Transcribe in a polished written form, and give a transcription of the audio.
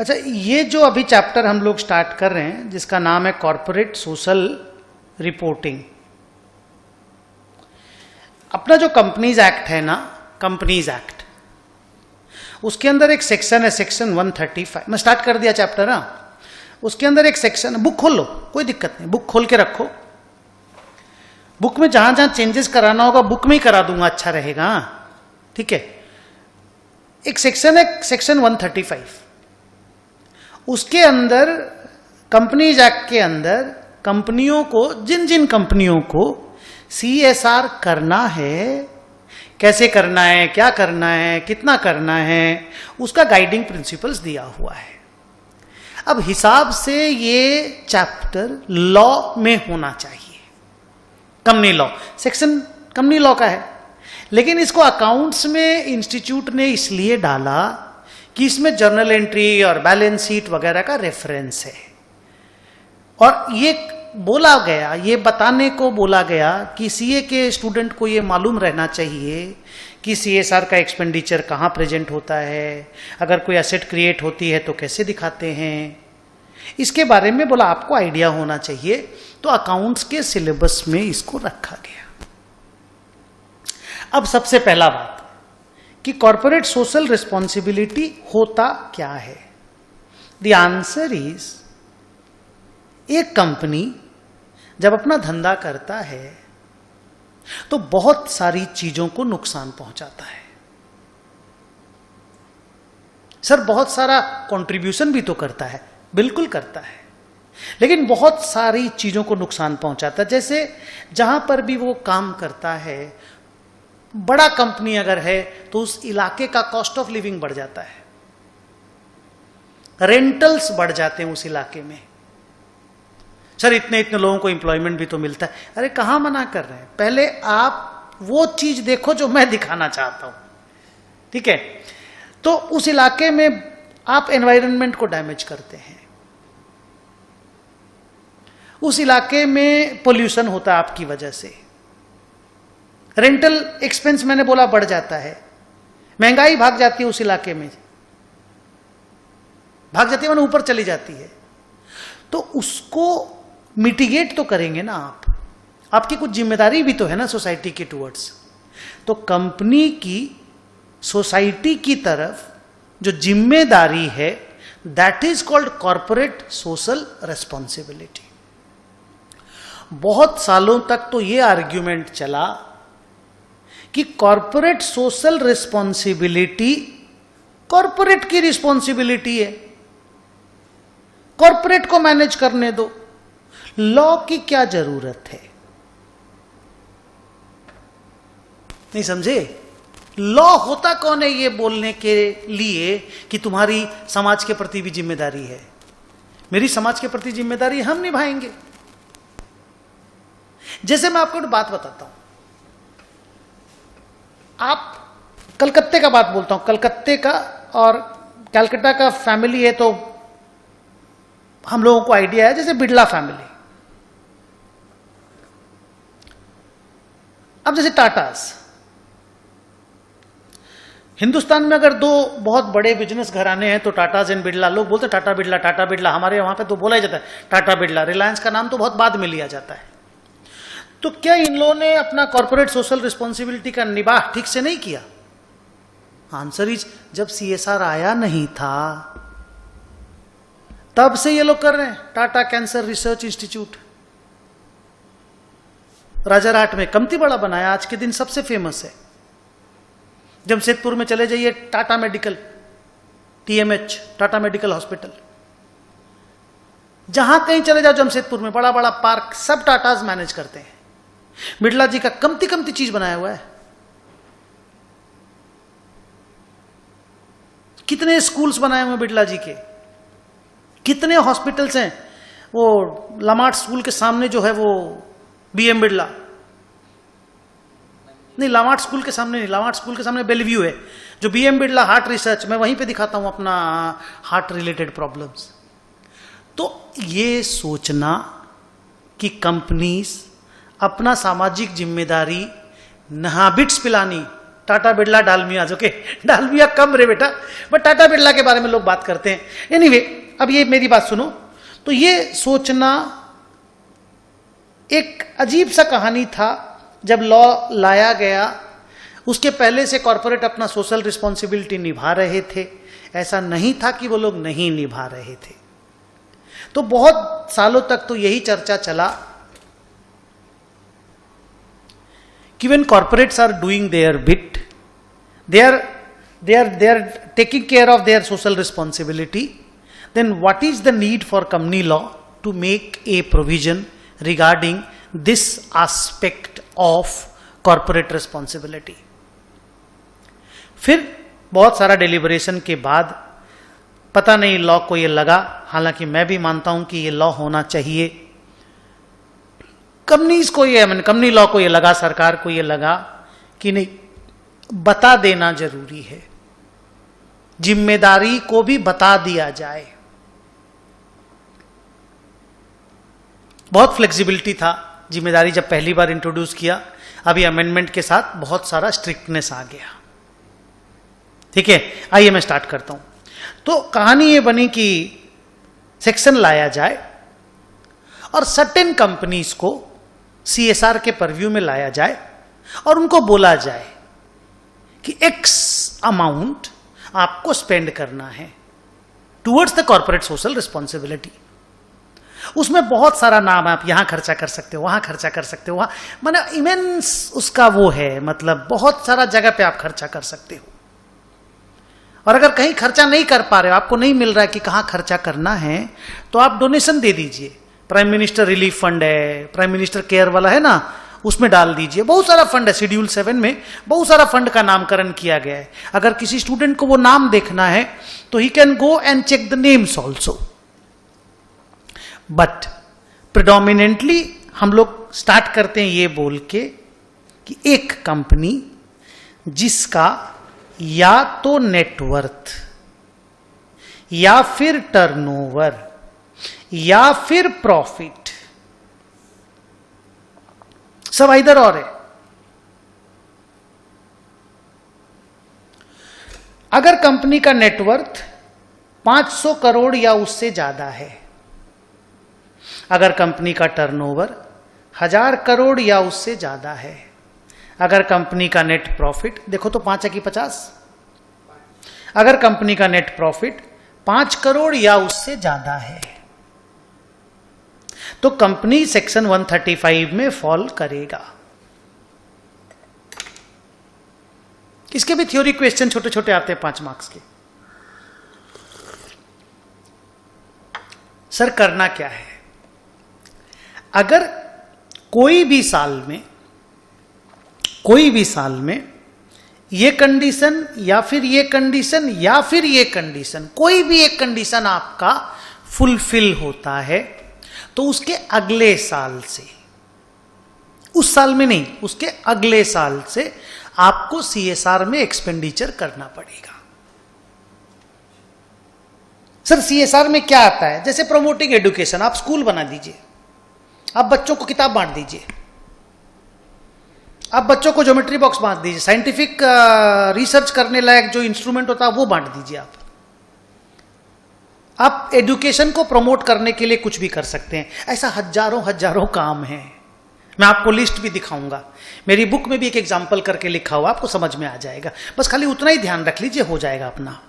अच्छा, ये जो अभी चैप्टर हम लोग स्टार्ट कर रहे हैं जिसका नाम है कॉर्पोरेट सोशल रिपोर्टिंग, अपना जो कंपनीज एक्ट है ना, कंपनीज एक्ट, उसके अंदर एक सेक्शन है, सेक्शन 135। मैं स्टार्ट कर दिया चैप्टर ना, उसके अंदर एक सेक्शन, बुक खोल लो, कोई दिक्कत नहीं, बुक खोल के रखो। बुक में जहां जहां चेंजेस कराना होगा बुक में ही करा दूंगा, अच्छा रहेगा, ठीक है। एक सेक्शन है, सेक्शन 135, उसके अंदर कंपनीज एक्ट के अंदर कंपनियों को, जिन जिन कंपनियों को CSR करना है, कैसे करना है, क्या करना है, कितना करना है, उसका गाइडिंग प्रिंसिपल्स दिया हुआ है। अब हिसाब से ये चैप्टर लॉ में होना चाहिए, company law, section company law का है, लेकिन इसको अकाउंट्स में इंस्टीट्यूट ने इसलिए डाला कि इसमें जर्नल एंट्री और बैलेंस शीट वगैरह का रेफरेंस है। और ये बोला गया, ये बताने को बोला गया कि CA के स्टूडेंट को ये मालूम रहना चाहिए कि CSR का एक्सपेंडिचर कहाँ प्रेजेंट होता है, अगर कोई एसेट क्रिएट होती है तो कैसे दिखाते हैं, इसके बारे में बोला आपको आइडिया होना चाहिए। तो अकाउंट्स के सिलेबस में इसको रखा गया। अब सबसे पहला बात कि कॉर्पोरेट सोशल रिस्पॉन्सिबिलिटी होता क्या है। द आंसर इज, एक कंपनी जब अपना धंधा करता है तो बहुत सारी चीजों को नुकसान पहुंचाता है। सर बहुत सारा कंट्रीब्यूशन भी तो करता है, बिल्कुल करता है, लेकिन बहुत सारी चीजों को नुकसान पहुंचाता है। जैसे जहां पर भी वो काम करता है, बड़ा कंपनी अगर है तो उस इलाके का कॉस्ट ऑफ लिविंग बढ़ जाता है, रेंटल्स बढ़ जाते हैं उस इलाके में। सर इतने इतने लोगों को एम्प्लॉयमेंट भी तो मिलता है। अरे कहां मना कर रहे हैं, पहले आप वो चीज देखो जो मैं दिखाना चाहता हूं, ठीक है। तो उस इलाके में आप एनवायरनमेंट को डैमेज करते हैं, उस इलाके में पोल्यूशन होता है आपकी वजह से, रेंटल एक्सपेंस मैंने बोला बढ़ जाता है, महंगाई भाग जाती है उस इलाके में, भाग जाती है, मैंने ऊपर चली जाती है। तो उसको मिटिगेट तो करेंगे ना आप, आपकी कुछ जिम्मेदारी भी तो है ना सोसाइटी के टुवर्ड्स। तो कंपनी की सोसाइटी की तरफ जो जिम्मेदारी है, that is called corporate social responsibility. बहुत सालों तक तो ये आर्ग्यूमेंट चला कि कॉर्पोरेट सोशल रिस्पॉन्सिबिलिटी कॉर्पोरेट की रिस्पॉन्सिबिलिटी है, कॉर्पोरेट को मैनेज करने दो, लॉ की क्या जरूरत है। नहीं समझे? लॉ होता कौन है ये बोलने के लिए कि तुम्हारी समाज के प्रति भी जिम्मेदारी है। मेरी समाज के प्रति जिम्मेदारी हम निभाएंगे। जैसे मैं आपको एक बात बताता हूं, आप कलकत्ते का बात बोलता हूं, कलकत्ते का और कलकत्ता का फैमिली है तो हम लोगों को आइडिया है, जैसे बिड़ला फैमिली। अब जैसे टाटास, हिंदुस्तान में अगर दो बहुत बड़े बिजनेस घराने हैं तो टाटास एंड बिड़ला, लोग बोलते हैं टाटा बिड़ला, टाटा बिड़ला। हमारे वहां पे तो बोला ही जाता है टाटा बिड़ला। रिलायंस का नाम तो बहुत बाद में लिया जाता है। तो क्या इन लोगों ने अपना कॉर्पोरेट सोशल रिस्पॉन्सिबिलिटी का निबाह ठीक से नहीं किया? आंसर इज, जब CSR आया नहीं था तब से ये लोग कर रहे हैं। Tata cancer research institute Rajarhat में कमती बड़ा बनाया, आज के दिन सबसे फेमस है। जमशेदपुर में चले जाइए, Tata medical, TMH, Tata medical hospital, जहां कहीं चले जाओ जमशेदपुर में, बड़ा बड़ा पार्क सब टाटाज मैनेज करते हैं। बिड़ला जी का कमती कमती चीज बनाया हुआ है। कितने स्कूल्स बनाए हुए बिड़ला जी के, कितने हॉस्पिटल्स हैं। वो लामार्ट स्कूल के सामने जो है वो BM बिड़ला, नहीं लामार्ट स्कूल के सामने नहीं, लामार्ट स्कूल के सामने बेलव्यू है, जो BM बिड़ला हार्ट रिसर्च, मैं वहीं पे दिखाता हूं अपना हार्ट रिलेटेड प्रॉब्लम्स। तो ये सोचना कि कंपनीज अपना सामाजिक जिम्मेदारी, नहाबिट्स पिलानी, टाटा बिरला डालमियाज, ओके, डालमिया कम रे बेटा, बट टाटा बिरला के बारे में लोग बात करते हैं। एनीवे, अब ये मेरी बात सुनो, तो ये सोचना एक अजीब सा कहानी था जब लॉ लाया गया। उसके पहले से कॉरपोरेट अपना सोशल रिस्पॉन्सिबिलिटी निभा रहे थे, ऐसा नहीं था कि वो लोग नहीं निभा रहे थे। तो बहुत सालों तक तो यही चर्चा चला कि when corporates are doing their bit, they are taking care of their social responsibility, then what is the need for company law to make a provision regarding this aspect of corporate responsibility? फिर बहुत सारा deliberation के बाद पता नहीं law को ये लगा, हालांकि मैं भी मानता हूं कि ये लॉ होना चाहिए। कंपनीज को ये, कंपनी लॉ को ये लगा, सरकार को ये लगा कि नहीं, बता देना जरूरी है, जिम्मेदारी को भी बता दिया जाए। बहुत फ्लेक्सिबिलिटी था जिम्मेदारी जब पहली बार इंट्रोड्यूस किया, अभी अमेंडमेंट के साथ बहुत सारा स्ट्रिक्टनेस आ गया। ठीक है, आइए मैं स्टार्ट करता हूं। तो कहानी ये बनी कि सेक्शन लाया जाए और सर्टेन कंपनीज को सीएसआर के परव्यू में लाया जाए और उनको बोला जाए कि एक्स अमाउंट आपको स्पेंड करना है towards the corporate social responsibility. उसमें बहुत सारा नाम है, आप यहां खर्चा कर सकते हो, वहां खर्चा कर सकते हो, वहां माने इमेंस उसका वो है, मतलब बहुत सारा जगह पे आप खर्चा कर सकते हो। और अगर कहीं खर्चा नहीं कर पा रहे हो, आपको नहीं मिल रहा है कि कहां खर्चा करना है, तो आप डोनेशन दे दीजिए। प्राइम मिनिस्टर रिलीफ फंड है, प्राइम मिनिस्टर केयर वाला है ना, उसमें डाल दीजिए। बहुत सारा फंड है, शेड्यूल 7 में बहुत सारा फंड का नामकरण किया गया है। अगर किसी स्टूडेंट को वो नाम देखना है तो he can go and check the names also. But predominantly हम लोग स्टार्ट करते हैं ये बोल के कि एक कंपनी जिसका या तो नेटवर्थ या फिर टर्नओवर या फिर प्रॉफिट, सब इधर और है। अगर कंपनी का नेटवर्थ 500 करोड़ या उससे ज्यादा है, अगर कंपनी का टर्नओवर 1000 करोड़ या उससे ज्यादा है, अगर कंपनी का नेट प्रॉफिट, देखो तो 5 है कि 50, अगर कंपनी का नेट प्रॉफिट 5 करोड़ या उससे ज्यादा है, तो कंपनी सेक्शन 135 में फॉल करेगा। इसके भी थ्योरी क्वेश्चन छोटे छोटे आते हैं 5 मार्क्स के। सर करना क्या है? अगर कोई भी साल में ये कंडीशन या फिर ये कंडीशन या फिर ये कंडीशन, कोई भी एक कंडीशन आपका फुलफिल होता है, तो उसके अगले साल से, उस साल में नहीं, उसके अगले साल से आपको सीएसआर में एक्सपेंडिचर करना पड़ेगा। सर सीएसआर में क्या आता है? जैसे प्रमोटिंग एजुकेशन, आप स्कूल बना दीजिए, आप बच्चों को किताब बांट दीजिए, आप बच्चों को ज्योमेट्री बॉक्स बांट दीजिए, साइंटिफिक रिसर्च करने लायक जो इंस्ट्रूमेंट होता है वो बांट दीजिए। आप एजुकेशन को प्रमोट करने के लिए कुछ भी कर सकते हैं। ऐसा हजारों काम है, मैं आपको लिस्ट भी दिखाऊंगा, मेरी बुक में भी एक एग्जाम्पल करके लिखा हुआ, आपको समझ में आ जाएगा। बस खाली उतना ही ध्यान रख लीजिए, हो जाएगा अपना।